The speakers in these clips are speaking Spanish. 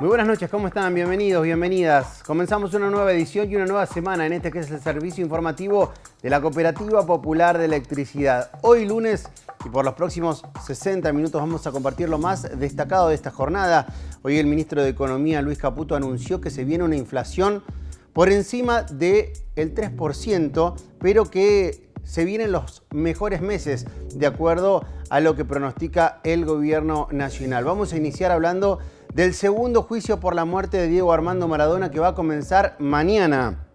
Muy buenas noches, ¿cómo están? Bienvenidos, bienvenidas. Comenzamos una nueva edición y una nueva semana en este que es el servicio informativo de la Cooperativa Popular de Electricidad. Hoy lunes y por los próximos 60 minutos vamos a compartir lo más destacado de esta jornada. Hoy el ministro de Economía, Luis Caputo, anunció que se viene una inflación por encima del 3%, pero que se vienen los mejores meses de acuerdo a lo que pronostica el gobierno nacional. Vamos a iniciar hablando del segundo juicio por la muerte de Diego Armando Maradona, que va a comenzar mañana.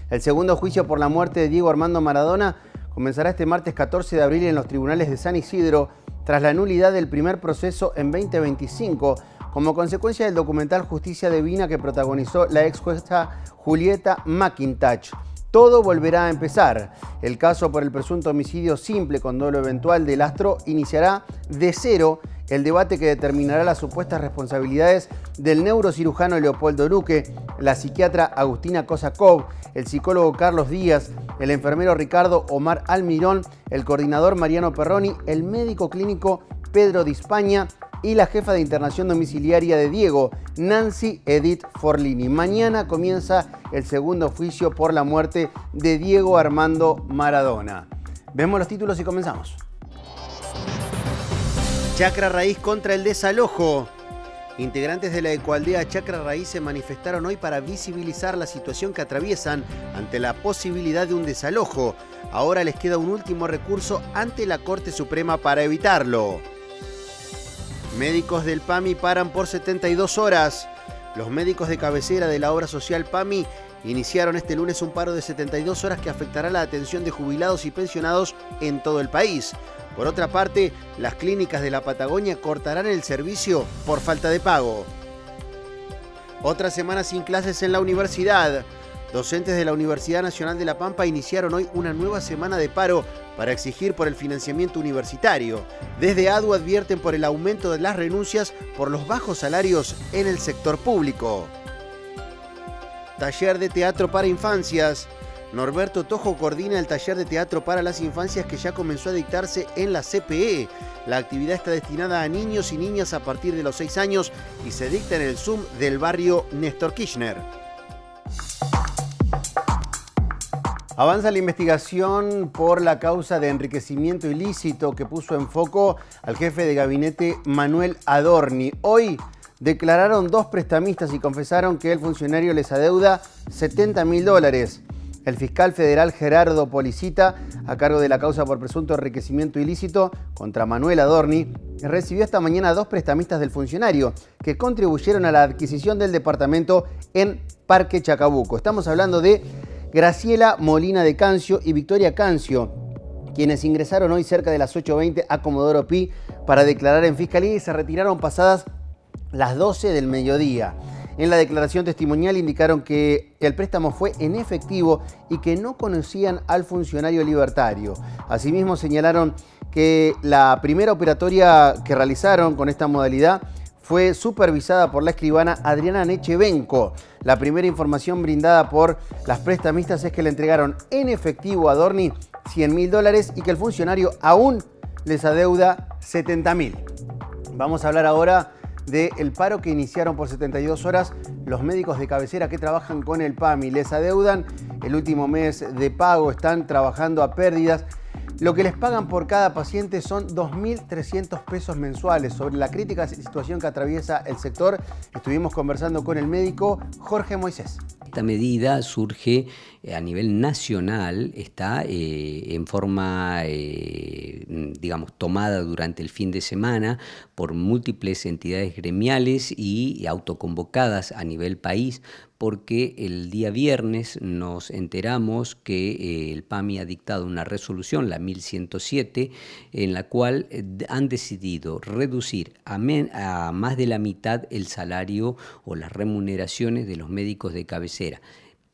El segundo juicio por la muerte de Diego Armando Maradona comenzará este martes 14 de abril en los tribunales de San Isidro, tras la nulidad del primer proceso en 2025, como consecuencia del documental Justicia Divina que protagonizó la ex jueza Julieta McIntosh. Todo volverá a empezar. El caso por el presunto homicidio simple con dolo eventual del astro iniciará de cero el debate que determinará las supuestas responsabilidades del neurocirujano Leopoldo Luque, la psiquiatra Agustina Kosakov, el psicólogo Carlos Díaz, el enfermero Ricardo Omar Almirón, el coordinador Mariano Perroni, el médico clínico Pedro Di Spagna y la jefa de internación domiciliaria de Diego, Nancy Edith Forlini. Mañana comienza el segundo juicio por la muerte de Diego Armando Maradona. Vemos los títulos y comenzamos. Chacra Raíz contra el desalojo. Integrantes de la ecoaldea Chacra Raíz se manifestaron hoy para visibilizar la situación que atraviesan ante la posibilidad de un desalojo. Ahora les queda un último recurso ante la Corte Suprema para evitarlo. Médicos del PAMI paran por 72 horas. Los médicos de cabecera de la obra social PAMI iniciaron este lunes un paro de 72 horas que afectará la atención de jubilados y pensionados en todo el país. Por otra parte, las clínicas de la Patagonia cortarán el servicio por falta de pago. Otra semana sin clases en la universidad. Docentes de la Universidad Nacional de La Pampa iniciaron hoy una nueva semana de paro para exigir por el financiamiento universitario. Desde ADU advierten por el aumento de las renuncias por los bajos salarios en el sector público. Taller de teatro para infancias. Norberto Tojo coordina el taller de teatro para las infancias que ya comenzó a dictarse en la CPE. La actividad está destinada a niños y niñas a partir de los 6 años y se dicta en el Zoom del barrio Néstor Kirchner. Avanza la investigación por la causa de enriquecimiento ilícito que puso en foco al jefe de gabinete Manuel Adorni. Hoy declararon 2 prestamistas y confesaron que el funcionario les adeuda $70.000. El fiscal federal Gerardo Policita, a cargo de la causa por presunto enriquecimiento ilícito contra Manuel Adorni, recibió esta mañana 2 prestamistas del funcionario que contribuyeron a la adquisición del departamento en Parque Chacabuco. Estamos hablando de Graciela Molina de Cancio y Victoria Cancio, quienes ingresaron hoy cerca de las 8:20 a Comodoro Pi para declarar en fiscalía y se retiraron pasadas las 12 del mediodía. En la declaración testimonial indicaron que el préstamo fue en efectivo y que no conocían al funcionario libertario. Asimismo señalaron que la primera operatoria que realizaron con esta modalidad fue supervisada por la escribana Adriana Nechevenco. La primera información brindada por las prestamistas es que le entregaron en efectivo a Adorni $100.000 y que el funcionario aún les adeuda $70.000. Vamos a hablar ahora del paro que iniciaron por 72 horas los médicos de cabecera que trabajan con el PAMI. Les adeudan el último mes de pago, están trabajando a pérdidas. Lo que les pagan por cada paciente son 2.300 pesos mensuales. Sobre la crítica situación que atraviesa el sector, estuvimos conversando con el médico Jorge Moisés. Esta medida surge a nivel nacional, está en forma, digamos, tomada durante el fin de semana por múltiples entidades gremiales y autoconvocadas a nivel país, porque el día viernes nos enteramos que el PAMI ha dictado una resolución, la 1107, en la cual han decidido reducir a más de la mitad el salario o las remuneraciones de los médicos de cabecera.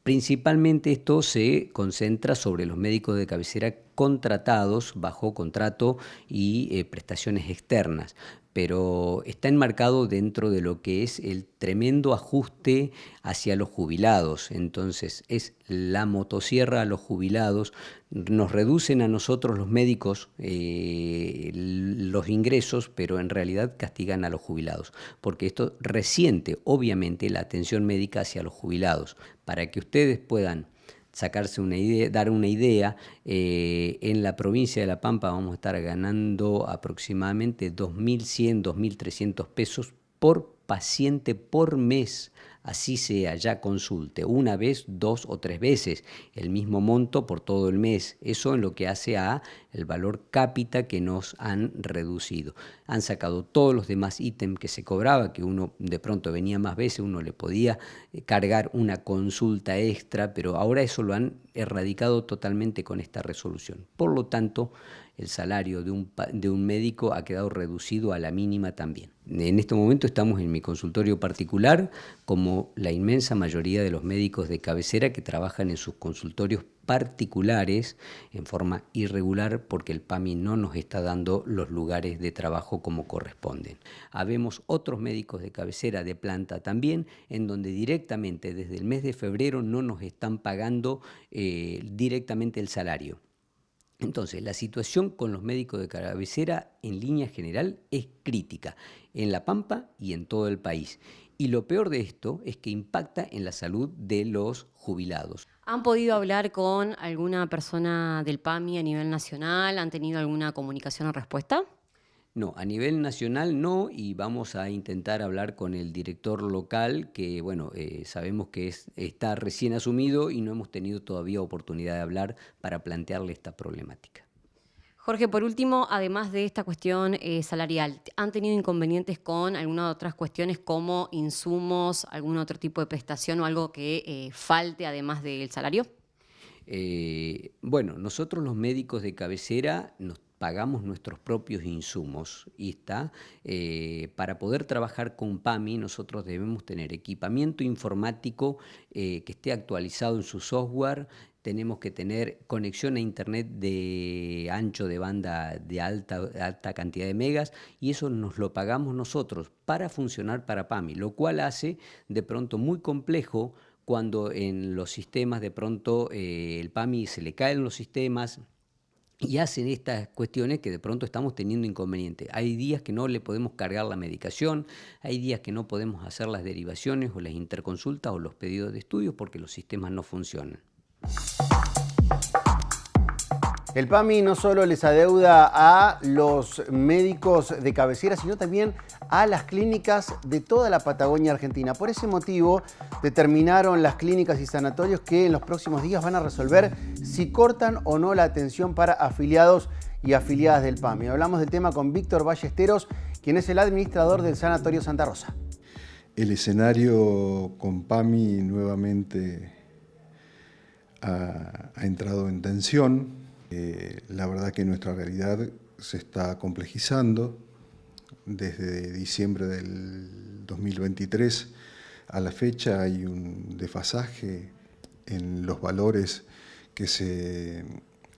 Principalmente esto se concentra sobre los médicos de cabecera contratados bajo contrato y prestaciones externas. pero está enmarcado dentro de lo que es el tremendo ajuste hacia los jubilados. Entonces es la motosierra a los jubilados, nos reducen a nosotros los médicos los ingresos, pero en realidad castigan a los jubilados, porque esto resiente obviamente la atención médica hacia los jubilados. Para que ustedes puedan sacarse una idea, dar una idea, en la provincia de La Pampa vamos a estar ganando aproximadamente 2.100, 2.300 pesos por paciente por mes. Así sea, ya consulte una vez, 2 o 3 veces el mismo monto por todo el mes. Eso en lo que hace a el valor cápita que nos han reducido. Han sacado todos los demás ítems que se cobraba, que uno de pronto venía más veces, uno le podía cargar una consulta extra, pero ahora eso lo han erradicado totalmente con esta resolución. Por lo tanto, el salario de un médico ha quedado reducido a la mínima también. En este momento estamos en mi consultorio particular, como la inmensa mayoría de los médicos de cabecera que trabajan en sus consultorios particulares en forma irregular, porque el PAMI no nos está dando los lugares de trabajo como corresponden. Habemos otros médicos de cabecera de planta también, en donde directamente desde el mes de febrero no nos están pagando directamente el salario. Entonces, la situación con los médicos de cabecera en línea general es crítica en La Pampa y en todo el país. Y lo peor de esto es que impacta en la salud de los jubilados. ¿Han podido hablar con alguna persona del PAMI a nivel nacional? ¿Han tenido alguna comunicación o respuesta? No, a nivel nacional no, y vamos a intentar hablar con el director local, que bueno, sabemos que está recién asumido y no hemos tenido todavía oportunidad de hablar para plantearle esta problemática. Jorge, por último, además de esta cuestión salarial, ¿han tenido inconvenientes con algunas otras cuestiones como insumos, algún otro tipo de prestación o algo que falte además del salario? Bueno, nosotros los médicos de cabecera nos pagamos nuestros propios insumos y para poder trabajar con PAMI nosotros debemos tener equipamiento informático que esté actualizado en su software, tenemos que tener conexión a internet de ancho de banda de alta cantidad de megas, y eso nos lo pagamos nosotros para funcionar para PAMI, lo cual hace de pronto muy complejo cuando en los sistemas de pronto el PAMI se le caen los sistemas y hacen estas cuestiones que de pronto estamos teniendo inconvenientes. Hay días que no le podemos cargar la medicación, hay días que no podemos hacer las derivaciones o las interconsultas o los pedidos de estudios porque los sistemas no funcionan. El PAMI no solo les adeuda a los médicos de cabecera, sino también a las clínicas de toda la Patagonia Argentina. Por ese motivo, determinaron las clínicas y sanatorios que en los próximos días van a resolver si cortan o no la atención para afiliados y afiliadas del PAMI. Hablamos del tema con Víctor Ballesteros, quien es el administrador del Sanatorio Santa Rosa. El escenario con PAMI nuevamente ha entrado en tensión. La verdad que nuestra realidad se está complejizando. Desde diciembre del 2023 a la fecha hay un desfasaje en los valores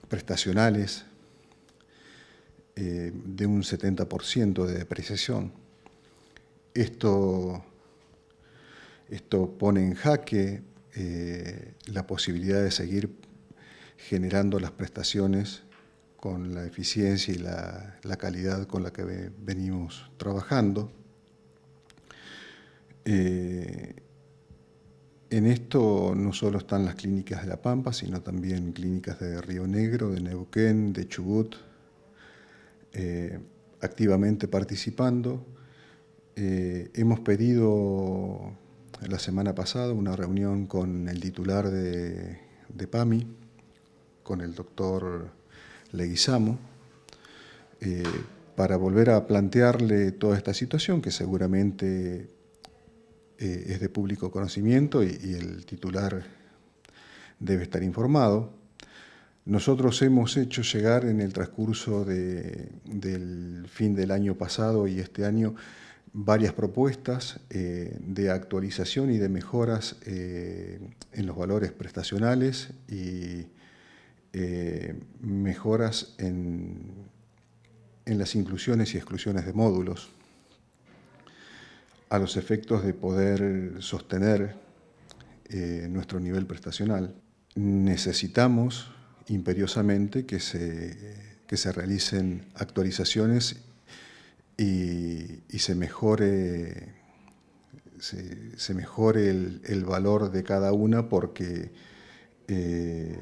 prestacionales de un 70% de depreciación. Esto pone en jaque la posibilidad de seguir generando las prestaciones con la eficiencia y la calidad con la que venimos trabajando. En esto no solo están las clínicas de La Pampa, sino también clínicas de Río Negro, de Neuquén, de Chubut, activamente participando. Hemos pedido la semana pasada una reunión con el titular de PAMI, con el doctor Leguizamo, para volver a plantearle toda esta situación que seguramente es de público conocimiento y el titular debe estar informado. Nosotros hemos hecho llegar en el transcurso del fin del año pasado y este año varias propuestas de actualización y de mejoras en los valores prestacionales y mejoras en las inclusiones y exclusiones de módulos. a los efectos de poder sostener nuestro nivel prestacional, necesitamos imperiosamente que se realicen actualizaciones y se mejore el valor de cada una, porque el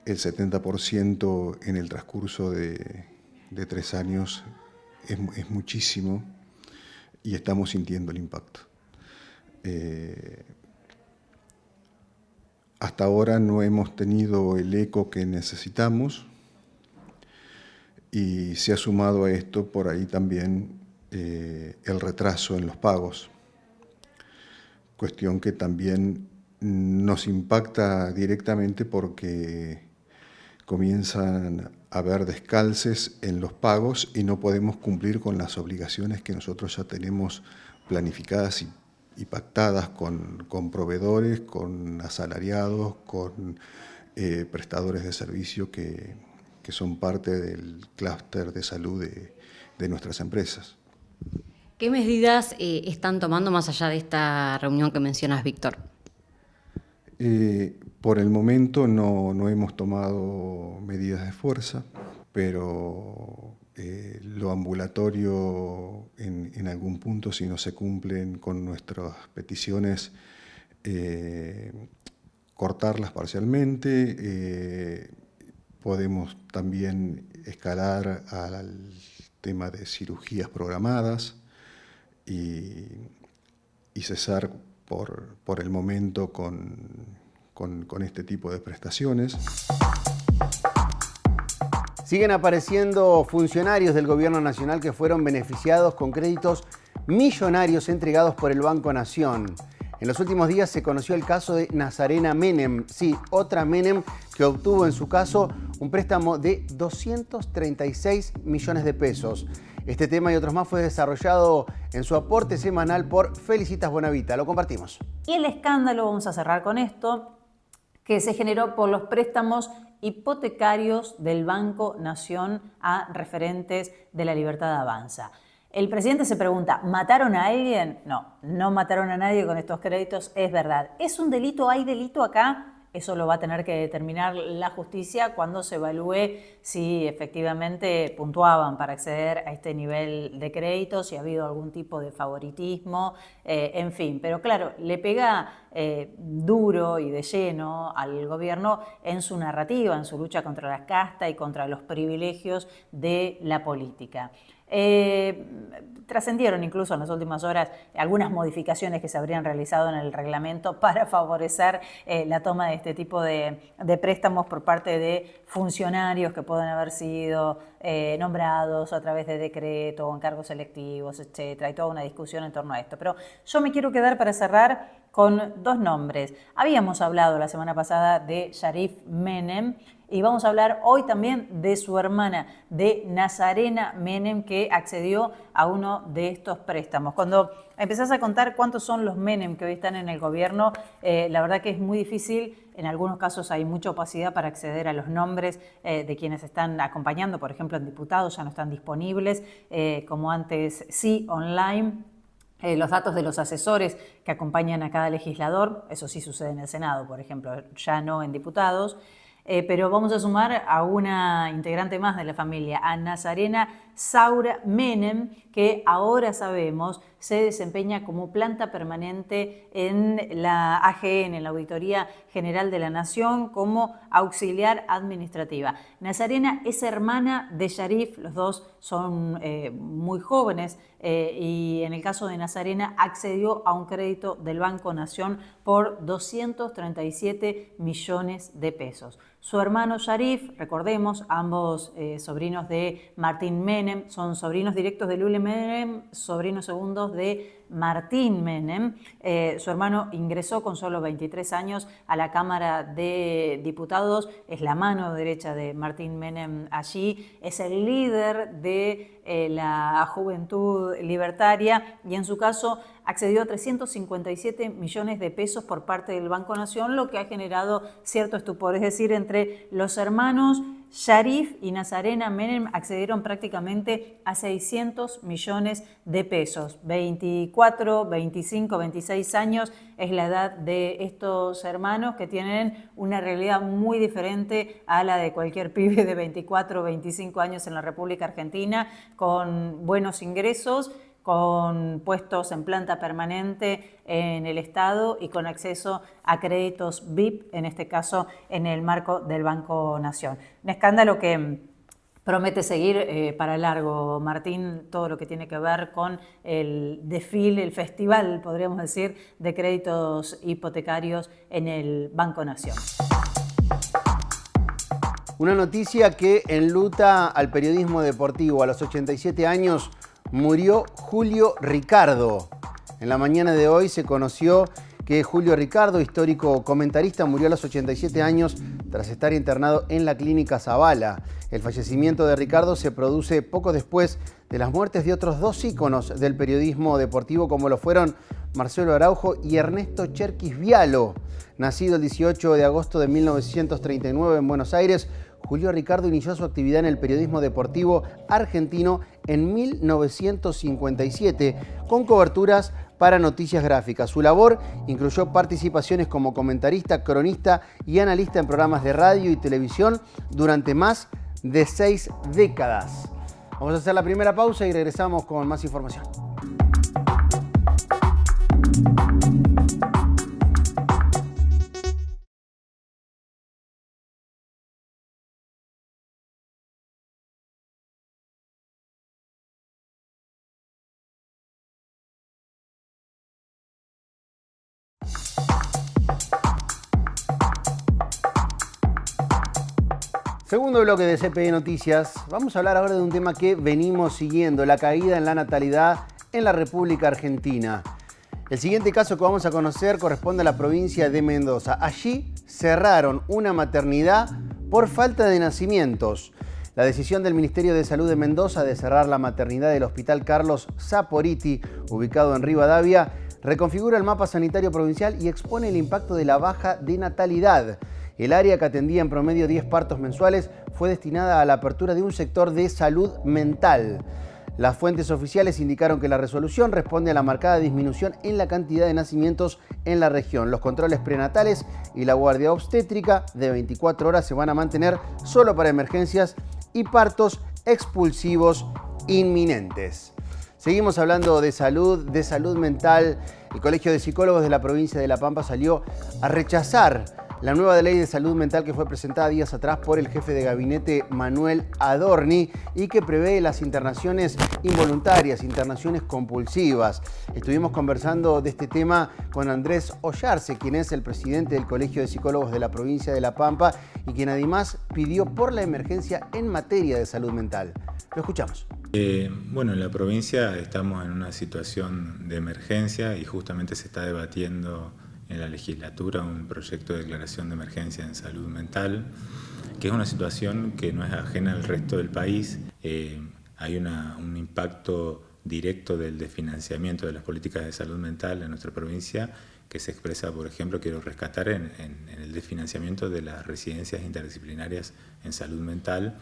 70% en el transcurso de 3 años es muchísimo y estamos sintiendo el impacto. Hasta ahora no hemos tenido el eco que necesitamos y se ha sumado a esto por ahí también el retraso en los pagos, cuestión que también nos impacta directamente porque comienzan a haber descalces en los pagos y no podemos cumplir con las obligaciones que nosotros ya tenemos planificadas y pactadas con proveedores, con asalariados, con prestadores de servicio que son parte del clúster de salud de nuestras empresas. ¿Qué medidas están tomando más allá de esta reunión que mencionas, Víctor? Por el momento no hemos tomado medidas de fuerza, pero lo ambulatorio en algún punto, si no se cumplen con nuestras peticiones, cortarlas parcialmente. Podemos también escalar al tema de cirugías programadas y cesar por el momento con este tipo de prestaciones. Siguen apareciendo funcionarios del Gobierno Nacional que fueron beneficiados con créditos millonarios entregados por el Banco Nación. En los últimos días se conoció el caso de Nazarena Menem, sí, otra Menem que obtuvo en su caso un préstamo de 236 millones de pesos. Este tema y otros más fue desarrollado en su aporte semanal por Felicitas Buenavita. Lo compartimos. Y el escándalo, vamos a cerrar con esto, que se generó por los préstamos hipotecarios del Banco Nación a referentes de La Libertad Avanza. El presidente se pregunta, ¿mataron a alguien? No, no mataron a nadie con estos créditos, es verdad. ¿Es un delito? ¿Hay delito acá? Eso lo va a tener que determinar la justicia cuando se evalúe si efectivamente puntuaban para acceder a este nivel de crédito, si ha habido algún tipo de favoritismo, en fin. Pero claro, le pega duro y de lleno al gobierno en su narrativa, en su lucha contra la casta y contra los privilegios de la política. Trascendieron incluso en las últimas horas algunas modificaciones que se habrían realizado en el reglamento para favorecer la toma de este tipo de préstamos por parte de funcionarios que pueden haber sido nombrados a través de decreto o encargos selectivos, etcétera. Hay toda una discusión en torno a esto. Pero yo me quiero quedar para cerrar con dos nombres. Habíamos hablado la semana pasada de Sharif Menem y vamos a hablar hoy también de su hermana, de Nazarena Menem, que accedió a uno de estos préstamos. Cuando empezás a contar cuántos son los Menem que hoy están en el gobierno, la verdad que es muy difícil. En algunos casos hay mucha opacidad para acceder a los nombres de quienes están acompañando. Por ejemplo, en diputados ya no están disponibles, como antes sí, online. Los datos de los asesores que acompañan a cada legislador, eso sí sucede en el Senado, por ejemplo, ya no en diputados. Pero vamos a sumar a una integrante más de la familia, a Nazarena Saura Menem, que ahora sabemos se desempeña como planta permanente en la AGN, en la Auditoría General de la Nación, como auxiliar administrativa. Nazarena es hermana de Sharif, los dos son muy jóvenes y en el caso de Nazarena accedió a un crédito del Banco Nación por 237 millones de pesos. Su hermano Sharif, recordemos, ambos sobrinos de Martín Menem, son sobrinos directos de Lule Menem, sobrinos segundos de Martín Menem. Su hermano ingresó con solo 23 años a la Cámara de Diputados, es la mano derecha de Martín Menem allí, es el líder de la Juventud Libertaria y en su caso accedió a 357 millones de pesos por parte del Banco Nación, lo que ha generado cierto estupor, es decir, entre los hermanos Sharif y Nazarena Menem accedieron prácticamente a 600 millones de pesos. 24, 25, 26 años es la edad de estos hermanos que tienen una realidad muy diferente a la de cualquier pibe de 24 o 25 años en la República Argentina, con buenos ingresos, con puestos en planta permanente en el Estado y con acceso a créditos VIP, en este caso en el marco del Banco Nación. Un escándalo que promete seguir para largo, Martín, todo lo que tiene que ver con el desfile, el festival, podríamos decir, de créditos hipotecarios en el Banco Nación. Una noticia que enluta al periodismo deportivo. A los 87 años murió Julio Ricardo. En la mañana de hoy se conoció que Julio Ricardo, histórico comentarista, murió a los 87 años tras estar internado en la clínica Zavala. El fallecimiento de Ricardo se produce poco después de las muertes de otros dos íconos del periodismo deportivo, como lo fueron Marcelo Araujo y Ernesto Cherkis Vialo. Nacido el 18 de agosto de 1939 en Buenos Aires, Julio Ricardo inició su actividad en el periodismo deportivo argentino en 1957, con coberturas para noticias gráficas. Su labor incluyó participaciones como comentarista, cronista y analista en programas de radio y televisión durante más de 6 décadas. Vamos a hacer la primera pausa y regresamos con más información. Segundo bloque de CPE Noticias. Vamos a hablar ahora de un tema que venimos siguiendo, la caída en la natalidad en la República Argentina. El siguiente caso que vamos a conocer corresponde a la provincia de Mendoza. Allí cerraron una maternidad por falta de nacimientos. La decisión del Ministerio de Salud de Mendoza de cerrar la maternidad del Hospital Carlos Saporiti, ubicado en Rivadavia, reconfigura el mapa sanitario provincial y expone el impacto de la baja de natalidad. El área, que atendía en promedio 10 partos mensuales, fue destinada a la apertura de un sector de salud mental. Las fuentes oficiales indicaron que la resolución responde a la marcada disminución en la cantidad de nacimientos en la región. Los controles prenatales y la guardia obstétrica de 24 horas se van a mantener solo para emergencias y partos expulsivos inminentes. Seguimos hablando de salud mental. El Colegio de Psicólogos de la provincia de La Pampa salió a rechazar la nueva ley de salud mental que fue presentada días atrás por el jefe de gabinete Manuel Adorni y que prevé las internaciones involuntarias, internaciones compulsivas. Estuvimos conversando de este tema con Andrés Ollarse, quien es el presidente del Colegio de Psicólogos de la provincia de La Pampa y quien además pidió por la emergencia en materia de salud mental. Lo escuchamos. Bueno, en la provincia estamos en una situación de emergencia y justamente se está debatiendo en la legislatura un proyecto de declaración de emergencia en salud mental, que es una situación que no es ajena al resto del país. Hay un impacto directo del desfinanciamiento de las políticas de salud mental en nuestra provincia, que se expresa, por ejemplo, quiero rescatar en el desfinanciamiento de las residencias interdisciplinarias en salud mental,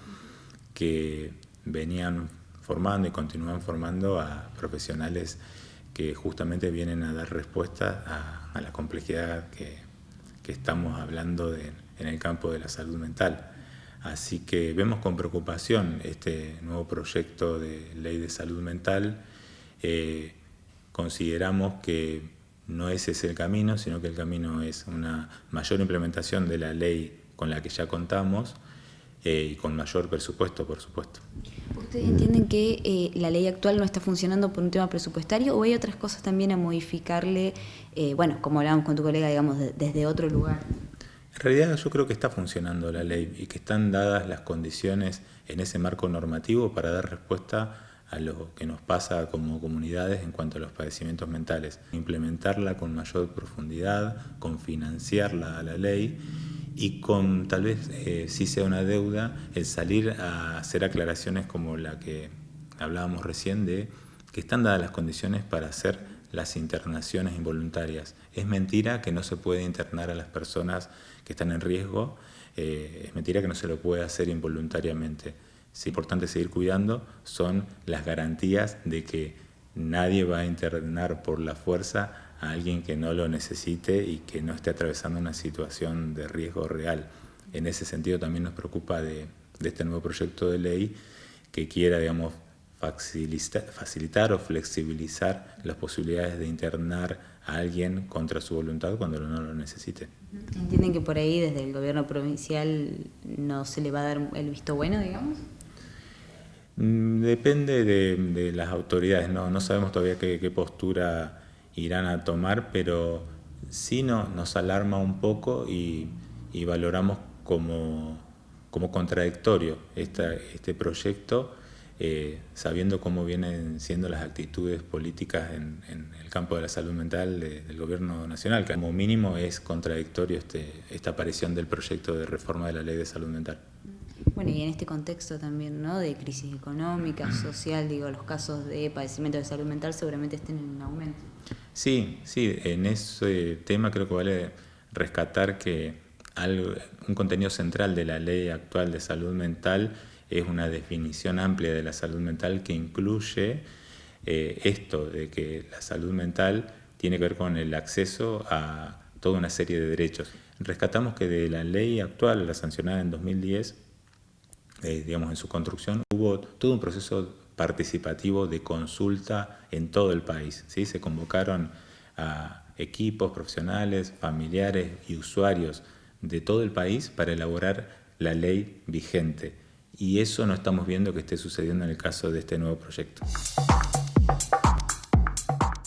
que venían formando y continúan formando a profesionales que justamente vienen a dar respuesta a la complejidad que estamos hablando en el campo de la salud mental. Así que vemos con preocupación este nuevo proyecto de ley de salud mental. Consideramos que no ese es el camino, sino que el camino es una mayor implementación de la ley con la que ya contamos y con mayor presupuesto, por supuesto. ¿Ustedes entienden que la ley actual no está funcionando por un tema presupuestario o hay otras cosas también a modificarle, como hablábamos con tu colega, digamos, desde otro lugar? En realidad yo creo que está funcionando la ley y que están dadas las condiciones en ese marco normativo para dar respuesta a lo que nos pasa como comunidades en cuanto a los padecimientos mentales. Implementarla con mayor profundidad, con financiarla a la ley y con, tal vez sí sea una deuda, el salir a hacer aclaraciones como la que hablábamos recién de que están dadas las condiciones para hacer las internaciones involuntarias. Es mentira que no se puede internar a las personas que están en riesgo es mentira que no se lo pueda hacer involuntariamente. Es importante seguir cuidando, son las garantías de que nadie va a internar por la fuerza a alguien que no lo necesite y que no esté atravesando una situación de riesgo real. En ese sentido también nos preocupa de este nuevo proyecto de ley que quiera, digamos, facilitar o flexibilizar las posibilidades de internar a alguien contra su voluntad cuando no lo necesite. ¿Entienden que por ahí desde el gobierno provincial no se le va a dar el visto bueno, digamos? Depende de las autoridades, no sabemos todavía qué postura irán a tomar, pero sí nos alarma un poco y valoramos como contradictorio este proyecto, sabiendo cómo vienen siendo las actitudes políticas en el campo de la salud mental del gobierno nacional, que como mínimo es contradictorio esta aparición del proyecto de reforma de la ley de salud mental. Bueno, y en este contexto también, ¿no?, de crisis económica, social, los casos de padecimiento de salud mental seguramente estén en aumento. Sí, en ese tema creo que vale rescatar que un contenido central de la ley actual de salud mental es una definición amplia de la salud mental que incluye esto de que la salud mental tiene que ver con el acceso a toda una serie de derechos. Rescatamos que de la ley actual, la sancionada en 2010, en su construcción, hubo todo un proceso participativo de consulta en todo el país, ¿sí? Se convocaron a equipos profesionales, familiares y usuarios de todo el país para elaborar la ley vigente. Y eso no estamos viendo que esté sucediendo en el caso de este nuevo proyecto.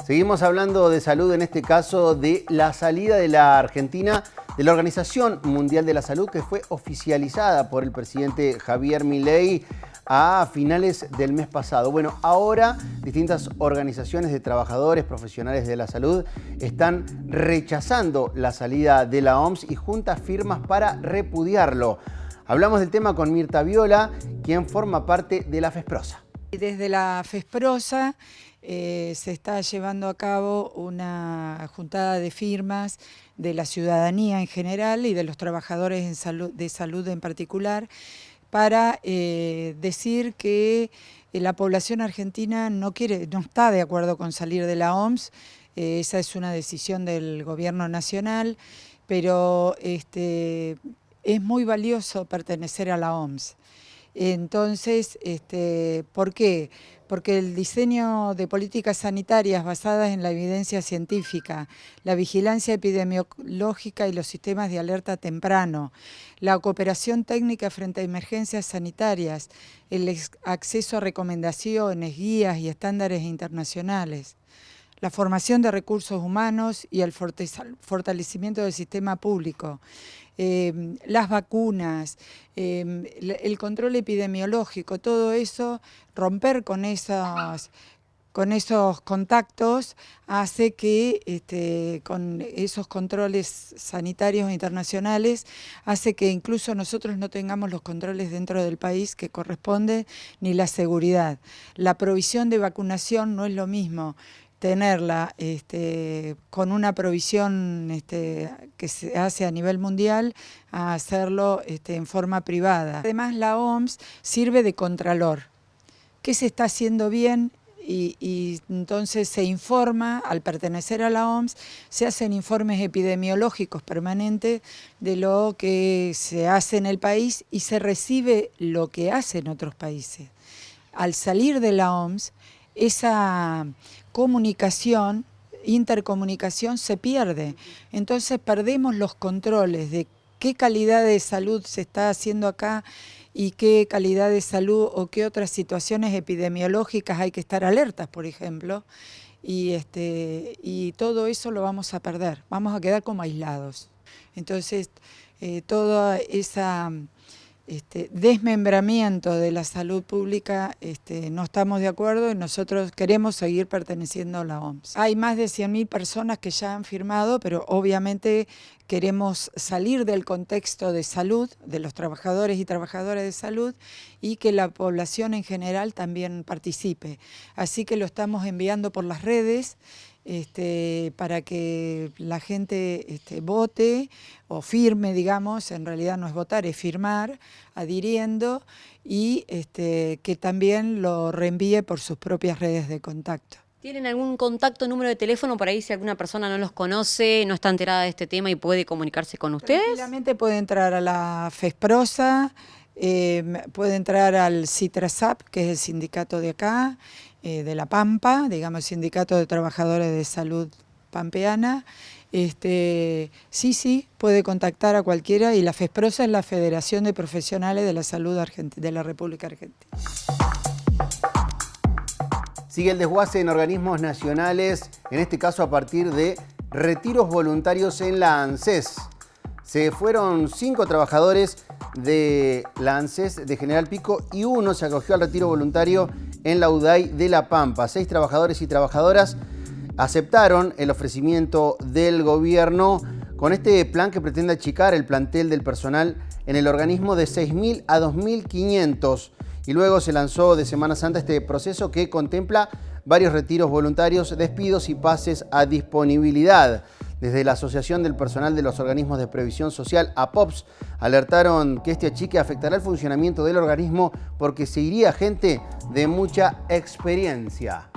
Seguimos hablando de salud, en este caso de la salida de la Argentina de la Organización Mundial de la Salud, que fue oficializada por el presidente Javier Milei a finales del mes pasado. Bueno, ahora distintas organizaciones de trabajadores profesionales de la salud están rechazando la salida de la OMS y juntas firmas para repudiarlo. Hablamos del tema con Mirta Viola, quien forma parte de la FESPROSA. Desde la FESPROSA se está llevando a cabo una juntada de firmas de la ciudadanía en general y de los trabajadores de salud en particular para decir que la población argentina no está de acuerdo con salir de la OMS. Esa es una decisión del gobierno nacional, pero es muy valioso pertenecer a la OMS. Entonces, ¿por qué? Porque el diseño de políticas sanitarias basadas en la evidencia científica, la vigilancia epidemiológica y los sistemas de alerta temprano, la cooperación técnica frente a emergencias sanitarias, el acceso a recomendaciones, guías y estándares internacionales, la formación de recursos humanos y el fortalecimiento del sistema público, las vacunas, el control epidemiológico, todo eso, romper con esos contactos hace que con esos controles sanitarios internacionales hace que incluso nosotros no tengamos los controles dentro del país que corresponde ni la seguridad. La provisión de vacunación no es lo mismo tenerla con una provisión que se hace a nivel mundial a hacerlo en forma privada. Además, la OMS sirve de contralor. ¿Qué se está haciendo bien? Y entonces se informa, al pertenecer a la OMS, se hacen informes epidemiológicos permanentes de lo que se hace en el país y se recibe lo que hace en otros países. Al salir de la OMS, esa comunicación, intercomunicación se pierde. Entonces perdemos los controles de qué calidad de salud se está haciendo acá y qué calidad de salud o qué otras situaciones epidemiológicas hay que estar alertas, por ejemplo. Y todo eso lo vamos a perder, vamos a quedar como aislados. Entonces, toda esa desmembramiento de la salud pública no estamos de acuerdo y nosotros queremos seguir perteneciendo a la OMS. Hay más de 100.000 personas que ya han firmado, pero obviamente queremos salir del contexto de salud, de los trabajadores y trabajadoras de salud, y que la población en general también participe. Así que lo estamos enviando por las redes para que la gente vote o firme, digamos, en realidad no es votar, es firmar, adhiriendo, y que también lo reenvíe por sus propias redes de contacto. ¿Tienen algún contacto, número de teléfono por ahí si alguna persona no los conoce, no está enterada de este tema y puede comunicarse con ustedes? Tranquilamente puede entrar a la FESPROSA, puede entrar al CITRASAP, que es el sindicato de acá, de La Pampa, digamos, el Sindicato de Trabajadores de Salud Pampeana. Sí, puede contactar a cualquiera, y la FESPROSA es la Federación de Profesionales de la Salud de la República Argentina. Sigue el desguace en organismos nacionales, en este caso a partir de retiros voluntarios en la ANSES. Se fueron 5 trabajadores de la ANSES de General Pico y 1 se acogió al retiro voluntario en la UDAI de La Pampa. 6 trabajadores y trabajadoras aceptaron el ofrecimiento del gobierno con este plan que pretende achicar el plantel del personal en el organismo de 6.000 a 2.500. Y luego se lanzó de Semana Santa este proceso que contempla varios retiros voluntarios, despidos y pases a disponibilidad. Desde la Asociación del Personal de los Organismos de Previsión Social, APOPS, alertaron que este achique afectará el funcionamiento del organismo porque se iría gente de mucha experiencia.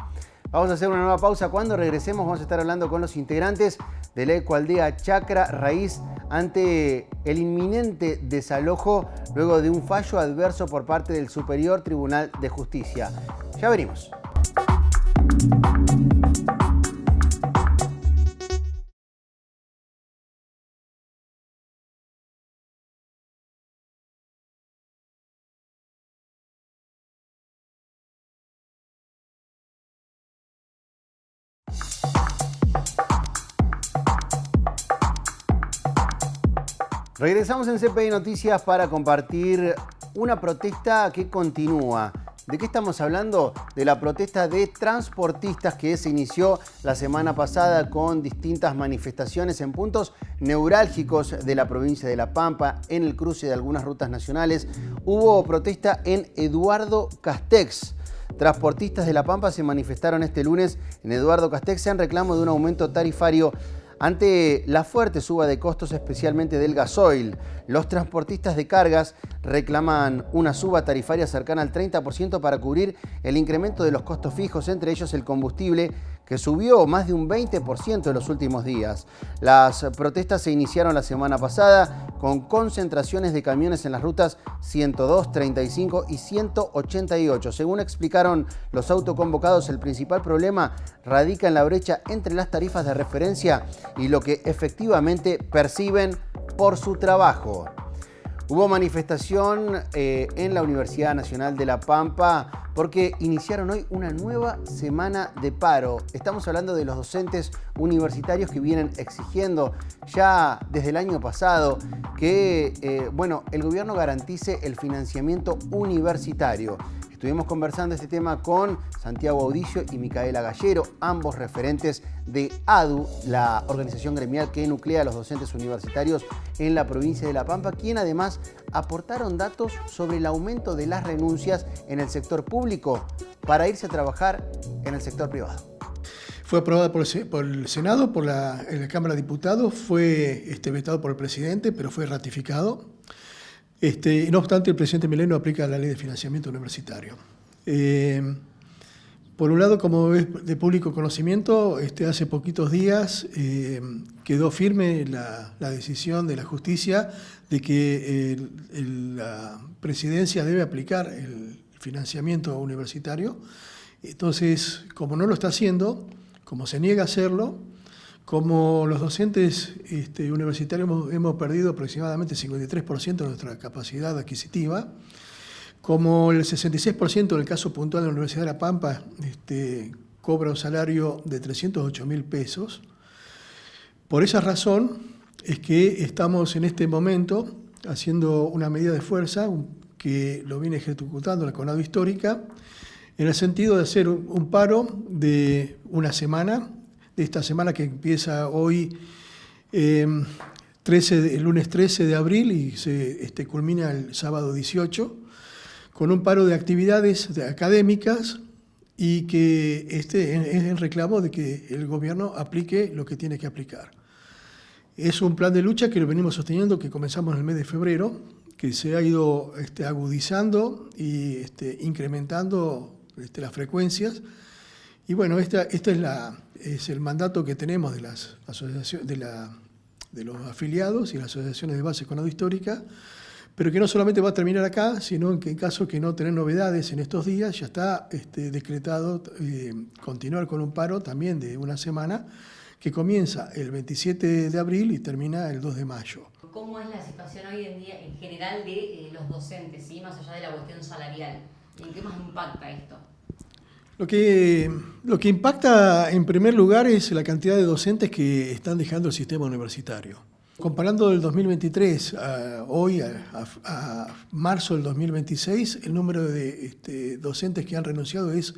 Vamos a hacer una nueva pausa. Cuando regresemos vamos a estar hablando con los integrantes de la Ecoaldea Chacra Raíz ante el inminente desalojo luego de un fallo adverso por parte del Superior Tribunal de Justicia. Ya venimos. Regresamos en CPI Noticias para compartir una protesta que continúa. ¿De qué estamos hablando? De la protesta de transportistas que se inició la semana pasada con distintas manifestaciones en puntos neurálgicos de la provincia de La Pampa, en el cruce de algunas rutas nacionales. Hubo protesta en Eduardo Castex. Transportistas de La Pampa se manifestaron este lunes en Eduardo Castex en reclamo de un aumento tarifario ante la fuerte suba de costos, especialmente del gasoil. Los transportistas de cargas reclaman una suba tarifaria cercana al 30% para cubrir el incremento de los costos fijos, entre ellos el combustible, que subió más de un 20% en los últimos días. Las protestas se iniciaron la semana pasada con concentraciones de camiones en las rutas 102, 35 y 188. Según explicaron los autoconvocados, el principal problema radica en la brecha entre las tarifas de referencia y lo que efectivamente perciben por su trabajo. Hubo manifestación en la Universidad Nacional de La Pampa porque iniciaron hoy una nueva semana de paro. Estamos hablando de los docentes universitarios que vienen exigiendo ya desde el año pasado que el gobierno garantice el financiamiento universitario. Estuvimos conversando este tema con Santiago Audicio y Micaela Gallero, ambos referentes de ADU, la organización gremial que nuclea a los docentes universitarios en la provincia de La Pampa, quien además aportaron datos sobre el aumento de las renuncias en el sector público para irse a trabajar en el sector privado. Fue aprobada por el Senado, en la Cámara de Diputados, fue vetado por el presidente, pero fue ratificado. No obstante, el presidente Milei no aplica la ley de financiamiento universitario. Por un lado, como es de público conocimiento, hace poquitos días quedó firme la decisión de la justicia de que la presidencia debe aplicar el financiamiento universitario. Entonces, como no lo está haciendo, como se niega a hacerlo, como los docentes universitarios hemos perdido aproximadamente 53% de nuestra capacidad adquisitiva, como el 66% en el caso puntual de la Universidad de La Pampa cobra un salario de 308.000 pesos, por esa razón es que estamos en este momento haciendo una medida de fuerza que lo viene ejecutando la CONADO Histórica, en el sentido de hacer un paro de una semana, de esta semana que empieza hoy, el lunes 13 de abril y se culmina el sábado 18, con un paro de actividades académicas y que este es el reclamo de que el gobierno aplique lo que tiene que aplicar. Es un plan de lucha que lo venimos sosteniendo, que comenzamos en el mes de febrero, que se ha ido agudizando y incrementando las frecuencias. Y bueno, es el mandato que tenemos de las asociaciones, de los afiliados y las asociaciones de base económico-histórica, pero que no solamente va a terminar acá, sino que en caso que no tener novedades en estos días, ya está decretado continuar con un paro también de una semana, que comienza el 27 de abril y termina el 2 de mayo. ¿Cómo es la situación hoy en día en general de los docentes, ¿sí? Más allá de la cuestión salarial? ¿En qué más impacta esto? Lo que impacta en primer lugar es la cantidad de docentes que están dejando el sistema universitario. Comparando del 2023 a marzo del 2026, el número de docentes que han renunciado es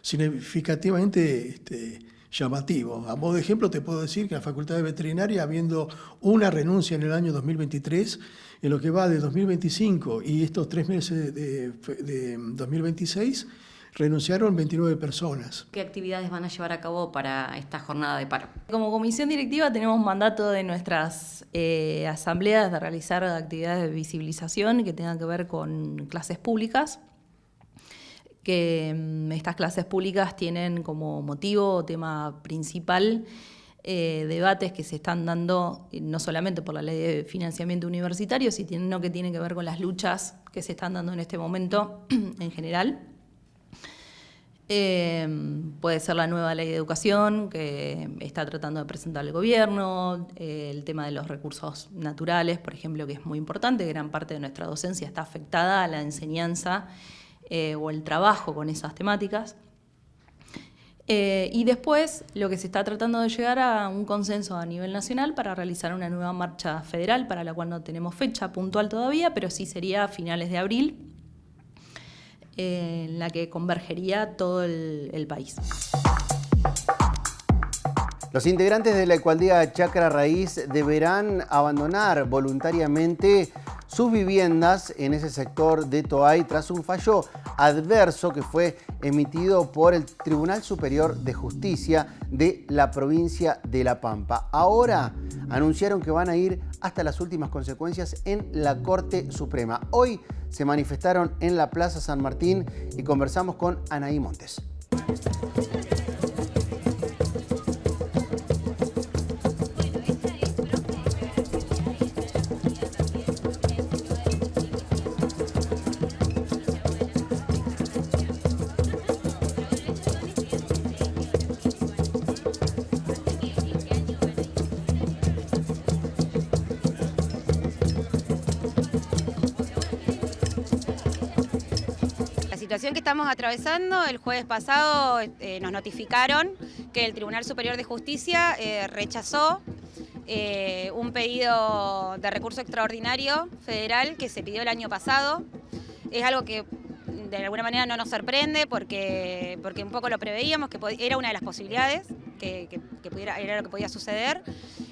significativamente llamativo. A modo de ejemplo, te puedo decir que en la Facultad de Veterinaria, habiendo una renuncia en el año 2023, en lo que va de 2025 y estos 3 meses de 2026, renunciaron 29 personas. ¿Qué actividades van a llevar a cabo para esta jornada de paro? Como comisión directiva tenemos mandato de nuestras asambleas de realizar actividades de visibilización que tengan que ver con clases públicas, que estas clases públicas tienen como motivo o tema principal debates que se están dando no solamente por la ley de financiamiento universitario, sino que tienen que ver con las luchas que se están dando en este momento en general. Puede ser la nueva ley de educación que está tratando de presentar el gobierno, el tema de los recursos naturales, por ejemplo, que es muy importante, gran parte de nuestra docencia está afectada a la enseñanza o el trabajo con esas temáticas. Y después lo que se está tratando de llegar a un consenso a nivel nacional para realizar una nueva marcha federal, para la cual no tenemos fecha puntual todavía, pero sí sería a finales de abril, en la que convergería todo el país. Los integrantes de la Ecualdía Chacra Raíz deberán abandonar voluntariamente sus viviendas en ese sector de Toay tras un fallo adverso que fue emitido por el Tribunal Superior de Justicia de la provincia de La Pampa. Ahora anunciaron que van a ir hasta las últimas consecuencias en la Corte Suprema. Hoy se manifestaron en la Plaza San Martín y conversamos con Anaí Montes. La situación que estamos atravesando, el jueves pasado nos notificaron que el Tribunal Superior de Justicia rechazó un pedido de recurso extraordinario federal que se pidió el año pasado. Es algo que de alguna manera no nos sorprende porque un poco lo preveíamos, que era una de las posibilidades, era lo que podía suceder.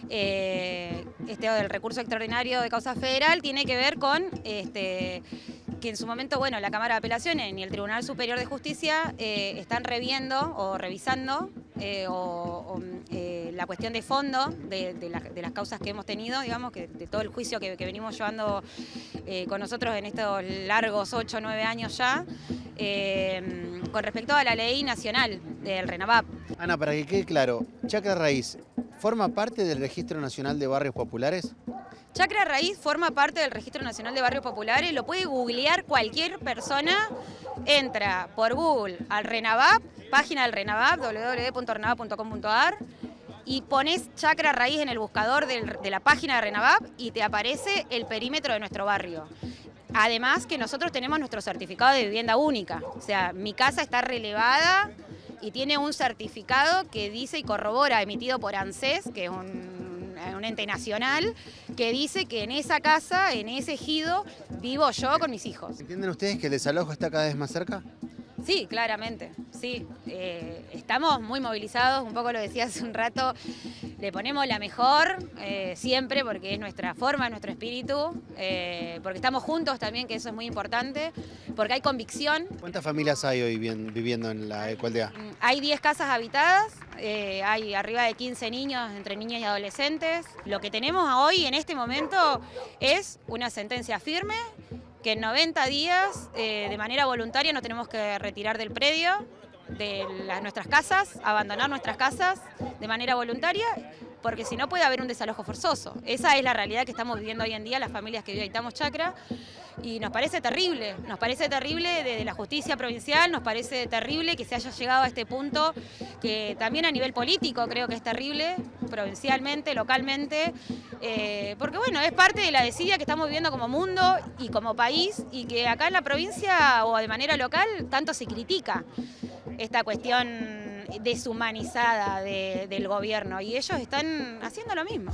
El recurso extraordinario de causa federal tiene que ver con que en su momento, bueno, la Cámara de Apelaciones y el Tribunal Superior de Justicia están reviendo o revisando la cuestión de fondo de las causas que hemos tenido, digamos, de todo el juicio que venimos llevando con nosotros en estos largos 8 o 9 años ya, con respecto a la ley nacional del RENAVAP. Ana, para que quede claro, Chacra Raíz, ¿forma parte del Registro Nacional de Barrios Populares? Chacra Raíz forma parte del Registro Nacional de Barrios Populares, lo puede googlear cualquier persona, entra por Google al RENAVAP, página del RENAVAP, www.renavap.com.ar, y pones Chacra Raíz en el buscador de la página de RENAVAP y te aparece el perímetro de nuestro barrio. Además que nosotros tenemos nuestro certificado de vivienda única, o sea, mi casa está relevada y tiene un certificado que dice y corrobora, emitido por ANSES, que es un ente nacional, que dice que en esa casa, en ese ejido, vivo yo con mis hijos. ¿Entienden ustedes que el desalojo está cada vez más cerca? Sí, claramente, sí. Estamos muy movilizados, un poco lo decía hace un rato, le ponemos la mejor siempre, porque es nuestra forma, nuestro espíritu, porque estamos juntos también, que eso es muy importante, porque hay convicción. ¿Cuántas familias hay hoy viviendo en la Ecoaldea? Hay 10 casas habitadas, hay arriba de 15 niños, entre niños y adolescentes. Lo que tenemos hoy en este momento es una sentencia firme, que en 90 días, de manera voluntaria, nos tenemos que retirar del predio, de nuestras casas, abandonar nuestras casas de manera voluntaria, porque si no puede haber un desalojo forzoso. Esa es la realidad que estamos viviendo hoy en día las familias que habitamos Chacra, y nos parece terrible desde la justicia provincial, nos parece terrible que se haya llegado a este punto, que también a nivel político creo que es terrible, provincialmente, localmente, porque bueno, es parte de la desidia que estamos viviendo como mundo y como país, y que acá en la provincia o de manera local tanto se critica esta cuestión deshumanizada del gobierno, y ellos están haciendo lo mismo.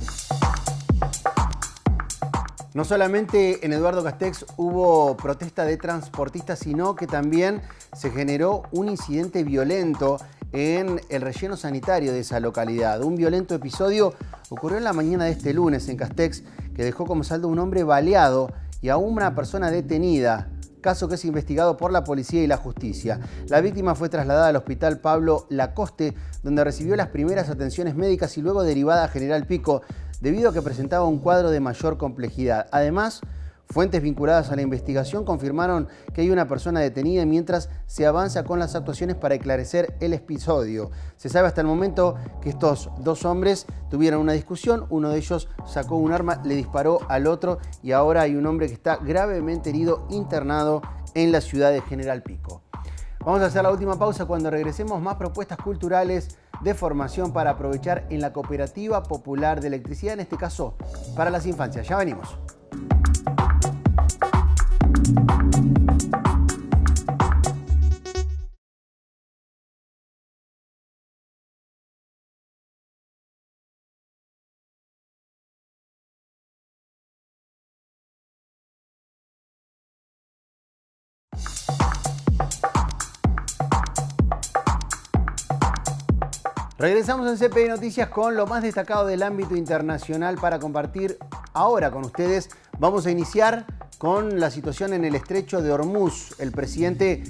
No solamente en Eduardo Castex hubo protesta de transportistas, sino que también se generó un incidente violento en el relleno sanitario de esa localidad. Un violento episodio ocurrió en la mañana de este lunes en Castex, que dejó como saldo un hombre baleado y a una persona detenida, caso que es investigado por la policía y la justicia. La víctima fue trasladada al hospital Pablo Lacoste, donde recibió las primeras atenciones médicas y luego derivada a General Pico, debido a que presentaba un cuadro de mayor complejidad. Además, fuentes vinculadas a la investigación confirmaron que hay una persona detenida mientras se avanza con las actuaciones para esclarecer el episodio. Se sabe hasta el momento que estos dos hombres tuvieron una discusión, uno de ellos sacó un arma, le disparó al otro y ahora hay un hombre que está gravemente herido, internado en la ciudad de General Pico. Vamos a hacer la última pausa. Cuando regresemos, más propuestas culturales de formación para aprovechar en la Cooperativa Popular de Electricidad, en este caso para las infancias. Ya venimos. Regresamos en CPI Noticias con lo más destacado del ámbito internacional para compartir ahora con ustedes. Vamos a iniciar con la situación en el estrecho de Hormuz. El presidente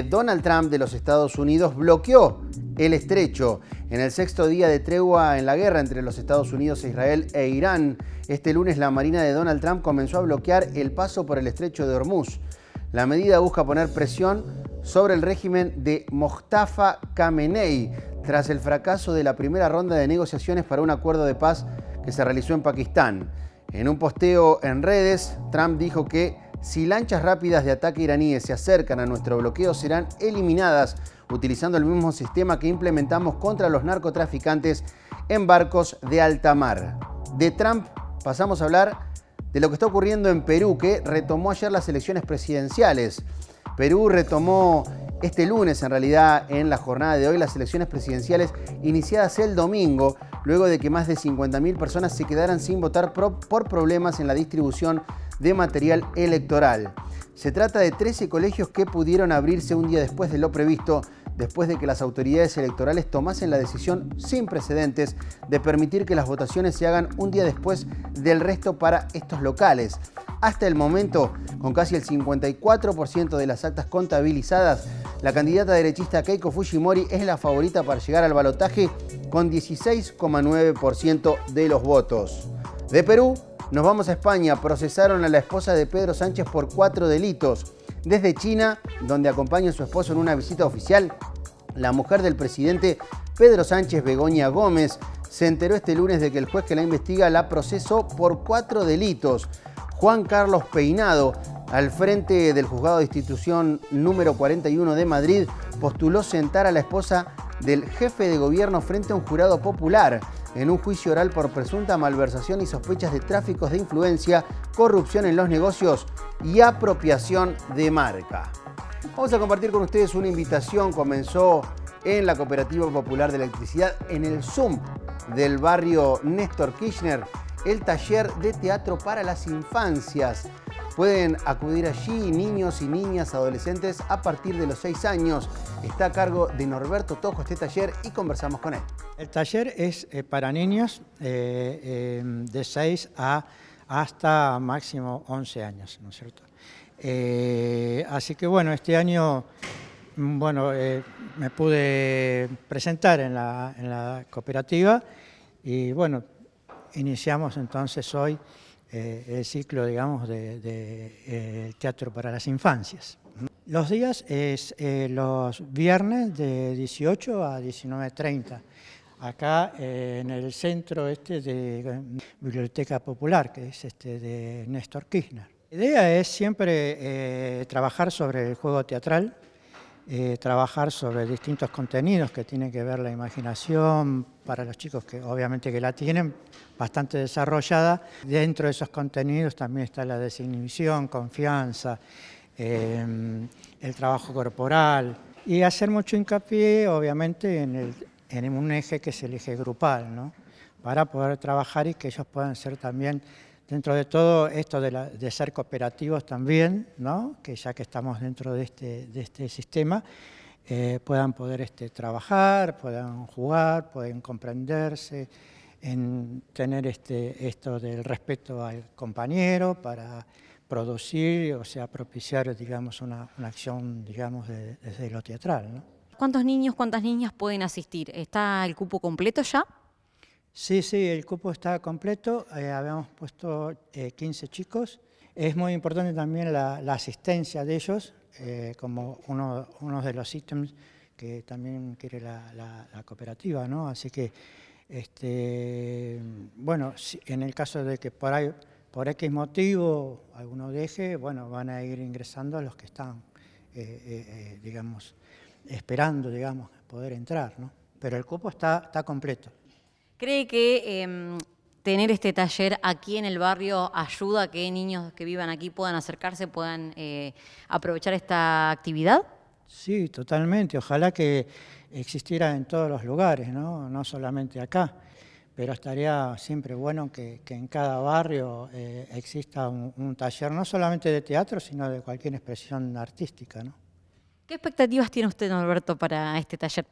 Donald Trump de los Estados Unidos bloqueó el estrecho en el 6º día de tregua en la guerra entre los Estados Unidos, Israel e Irán. Este lunes la Marina de Donald Trump comenzó a bloquear el paso por el estrecho de Hormuz. La medida busca poner presión sobre el régimen de Mostafa Khamenei tras el fracaso de la primera ronda de negociaciones para un acuerdo de paz que se realizó en Pakistán. En un posteo en redes, Trump dijo que si lanchas rápidas de ataque iraníes se acercan a nuestro bloqueo, serán eliminadas utilizando el mismo sistema que implementamos contra los narcotraficantes en barcos de alta mar. De Trump pasamos a hablar de lo que está ocurriendo en Perú, que retomó ayer las elecciones presidenciales. Perú retomó este lunes, en realidad, en la jornada de hoy, las elecciones presidenciales iniciadas el domingo, luego de que más de 50.000 personas se quedaran sin votar por problemas en la distribución de material electoral. Se trata de 13 colegios que pudieron abrirse un día después de lo previsto, después de que las autoridades electorales tomasen la decisión sin precedentes de permitir que las votaciones se hagan un día después del resto para estos locales. Hasta el momento, con casi el 54% de las actas contabilizadas, la candidata derechista Keiko Fujimori es la favorita para llegar al balotaje con 16,9% de los votos. De Perú, nos vamos a España. Procesaron a la esposa de Pedro Sánchez por 4 delitos. Desde China, donde acompaña a su esposo en una visita oficial, la mujer del presidente Pedro Sánchez, Begoña Gómez, se enteró este lunes de que el juez que la investiga la procesó por 4 delitos. Juan Carlos Peinado, al frente del juzgado de instrucción número 41 de Madrid, postuló sentar a la esposa del jefe de gobierno frente a un jurado popular en un juicio oral por presunta malversación y sospechas de tráficos de influencia, corrupción en los negocios y apropiación de marca. Vamos a compartir con ustedes una invitación. Comenzó en la Cooperativa Popular de Electricidad, en el Zoom del barrio Néstor Kirchner, el taller de teatro para las infancias. Pueden acudir allí niños y niñas, adolescentes a partir de los 6 años. Está a cargo de Norberto Tojo este taller y conversamos con él. El taller es para niños de 6 hasta máximo 11 años, ¿no es cierto? Así que bueno, este año me pude presentar en la cooperativa y bueno, iniciamos entonces hoy el ciclo, digamos, de teatro para las infancias. Los días es los viernes de 18 a 19:30, acá en el centro de Biblioteca Popular, que es de Néstor Kirchner. La idea es siempre trabajar sobre el juego teatral, trabajar sobre distintos contenidos que tienen que ver la imaginación para los chicos que obviamente que la tienen bastante desarrollada. Dentro de esos contenidos también está la desinhibición, confianza, el trabajo corporal y hacer mucho hincapié obviamente en un eje que es el eje grupal, ¿no? Para poder trabajar y que ellos puedan ser también, dentro de todo esto de ser cooperativos también, ¿no? Que ya que estamos dentro de este sistema, puedan poder trabajar, puedan jugar, pueden comprenderse, en tener esto del respeto al compañero para producir, o sea, propiciar, digamos, una acción, digamos, desde lo teatral, ¿no? ¿Cuántos niños, cuántas niñas pueden asistir? ¿Está el cupo completo ya? Sí, el cupo está completo, habíamos puesto 15 chicos. Es muy importante también la asistencia de ellos, como uno de los ítems que también quiere la cooperativa, ¿no? Así que, bueno, en el caso de que por X motivo alguno deje, bueno, van a ir ingresando los que están, digamos, esperando, digamos, poder entrar, ¿no? Pero el cupo está completo. ¿Cree que tener este taller aquí en el barrio ayuda a que niños que vivan aquí puedan acercarse, puedan aprovechar esta actividad? Sí, totalmente. Ojalá que existiera en todos los lugares, ¿no? No solamente acá, pero estaría siempre bueno que en cada barrio exista un taller, no solamente de teatro, sino de cualquier expresión artística, ¿no? ¿Qué expectativas tiene usted, Norberto, para este taller?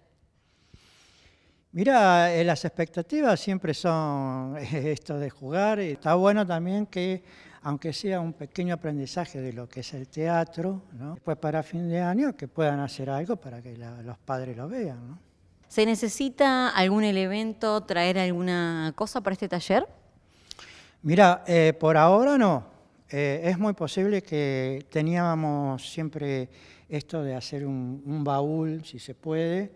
Mira, las expectativas siempre son esto de jugar. Y está bueno también que, aunque sea un pequeño aprendizaje de lo que es el teatro, ¿no? Después para fin de año que puedan hacer algo para que los padres lo vean, ¿no? ¿Se necesita algún elemento, traer alguna cosa para este taller? Mira, por ahora no. Es muy posible que teníamos siempre esto de hacer un baúl, si se puede,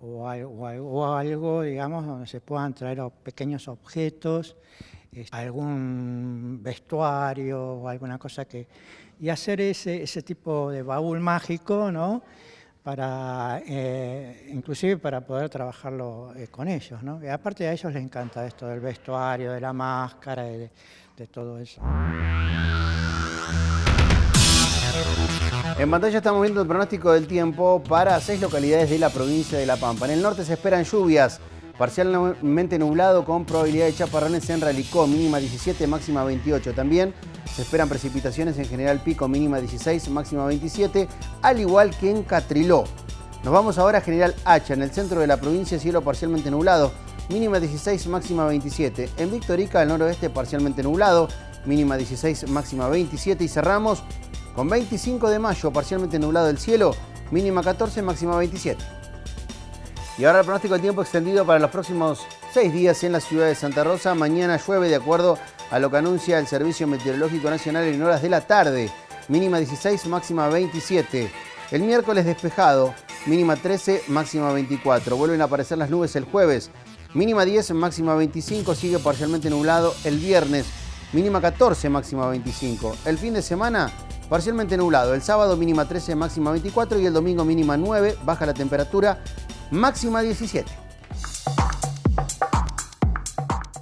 o algo, digamos, donde se puedan traer pequeños objetos, algún vestuario o alguna cosa y hacer ese tipo de baúl mágico, ¿no? Para, inclusive para poder trabajarlo con ellos, ¿no? Y aparte a ellos les encanta esto del vestuario, de la máscara, de todo eso. En pantalla estamos viendo el pronóstico del tiempo para 6 localidades de la provincia de La Pampa. En el norte se esperan lluvias, parcialmente nublado con probabilidad de chaparrones en Ralicó, mínima 17, máxima 28. También se esperan precipitaciones en General Pico, mínima 16, máxima 27, al igual que en Catriló. Nos vamos ahora a General Hacha, en el centro de la provincia, cielo parcialmente nublado, mínima 16, máxima 27. En Victorica, al noroeste, parcialmente nublado, mínima 16, máxima 27. Y cerramos con 25 de mayo, parcialmente nublado el cielo, mínima 14, máxima 27. Y ahora el pronóstico del tiempo extendido para los próximos 6 días en la ciudad de Santa Rosa. Mañana llueve de acuerdo a lo que anuncia el Servicio Meteorológico Nacional en horas de la tarde, mínima 16, máxima 27. El miércoles despejado, mínima 13, máxima 24. Vuelven a aparecer las nubes el jueves, mínima 10, máxima 25. Sigue parcialmente nublado el viernes, mínima 14, máxima 25. El fin de semana, parcialmente nublado. El sábado mínima 13, máxima 24 y el domingo mínima 9, baja la temperatura, máxima 17.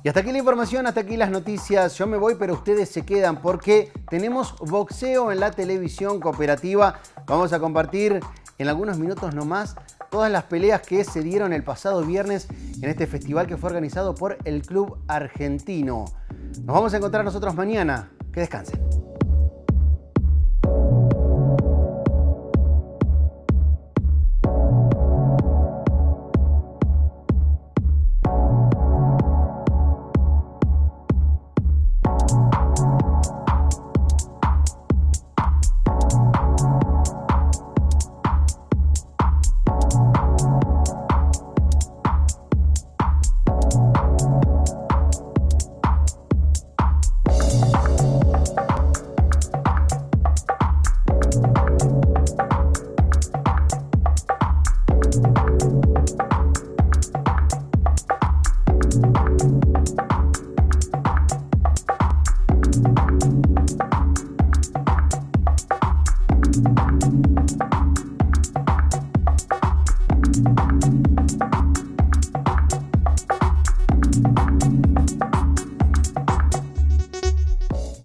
Y hasta aquí la información, hasta aquí las noticias. Yo me voy, pero ustedes se quedan porque tenemos boxeo en la televisión cooperativa. Vamos a compartir en algunos minutos nomás todas las peleas que se dieron el pasado viernes en este festival que fue organizado por el Club Argentino. Nos vamos a encontrar nosotros mañana. Que descansen.